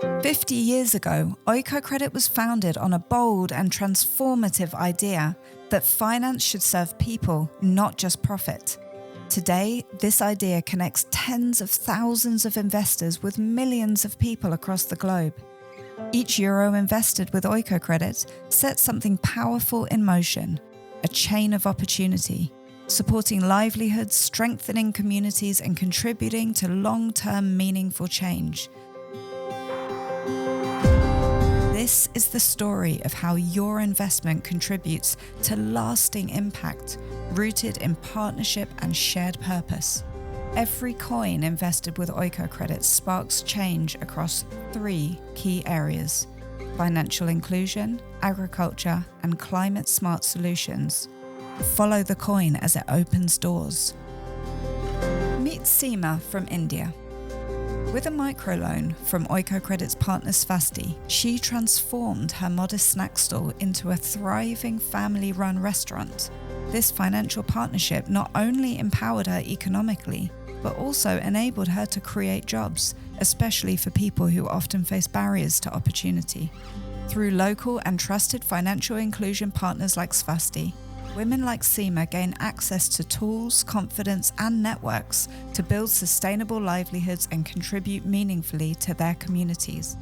50 years ago, Oikocredit was founded on a bold and transformative idea that finance should serve people, not just profit. Today, this idea connects tens of thousands of investors with millions of people across the globe. Each euro invested with Oikocredit sets something powerful in motion, a chain of opportunity, supporting livelihoods, strengthening communities, and contributing to long-term meaningful change. This is the story of how your investment contributes to lasting impact, rooted in partnership and shared purpose. Every coin invested with Oikocredit sparks change across 3 key areas: financial inclusion, agriculture, and climate-smart solutions. Follow the coin as it opens doors. Meet Seema from India. With a microloan from Oikocredit's partner Svasti, she transformed her modest snack stall into a thriving family-run restaurant. This financial partnership not only empowered her economically, but also enabled her to create jobs, especially for people who often face barriers to opportunity. Through local and trusted financial inclusion partners like Svasti, women like Seema gain access to tools, confidence, and networks to build sustainable livelihoods and contribute meaningfully to their communities.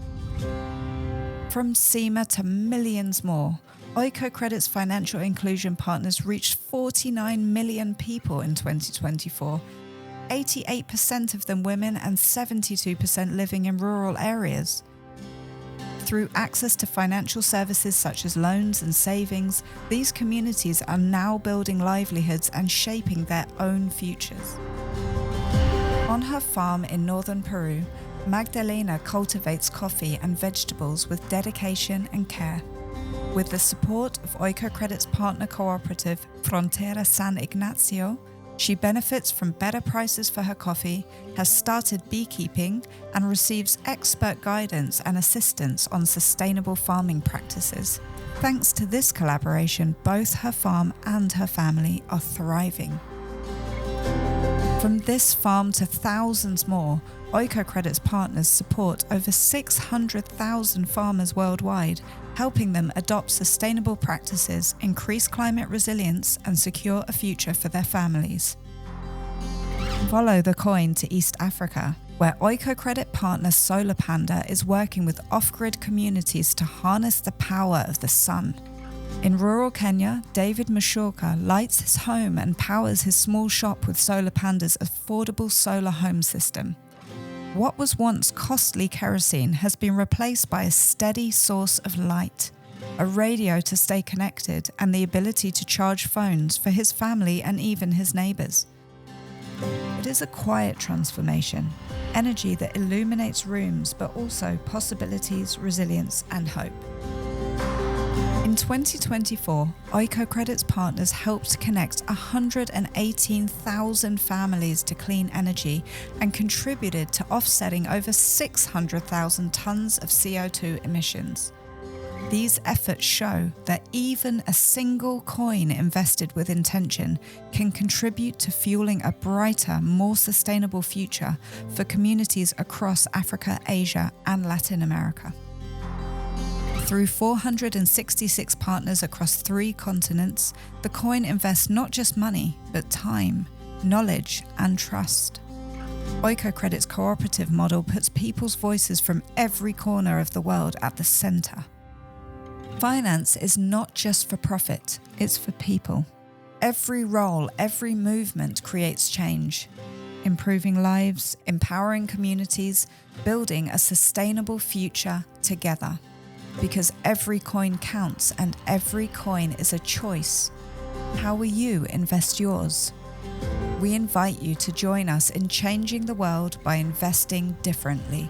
From Seema to millions more, Oikocredit's financial inclusion partners reached 49 million people in 2024, 88% of them women and 72% living in rural areas. Through access to financial services such as loans and savings, these communities are now building livelihoods and shaping their own futures. On her farm in northern Peru, Magdalena cultivates coffee and vegetables with dedication and care. With the support of Oikocredit's partner cooperative Frontera San Ignacio, she benefits from better prices for her coffee, has started beekeeping, and receives expert guidance and assistance on sustainable farming practices. Thanks to this collaboration, both her farm and her family are thriving. From this farm to thousands more, Oikocredit's partners support over 600,000 farmers worldwide, helping them adopt sustainable practices, increase climate resilience, and secure a future for their families. Follow the coin to East Africa, where Oikocredit partner Solar Panda is working with off-grid communities to harness the power of the sun. In rural Kenya, David Mashoka lights his home and powers his small shop with Solar Panda's affordable solar home system. What was once costly kerosene has been replaced by a steady source of light, a radio to stay connected, and the ability to charge phones for his family and even his neighbors. It is a quiet transformation, energy that illuminates rooms, but also possibilities, resilience, and hope. In 2024, Oikocredit's partners helped connect 118,000 families to clean energy and contributed to offsetting over 600,000 tons of CO2 emissions. These efforts show that even a single coin invested with intention can contribute to fueling a brighter, more sustainable future for communities across Africa, Asia, and Latin America. Through 466 partners across 3 continents, the coin invests not just money, but time, knowledge, and trust. Oikocredit's cooperative model puts people's voices from every corner of the world at the center. Finance is not just for profit, it's for people. Every role, every movement creates change, improving lives, empowering communities, building a sustainable future together. Because every coin counts and every coin is a choice. How will you invest yours? We invite you to join us in changing the world by investing differently.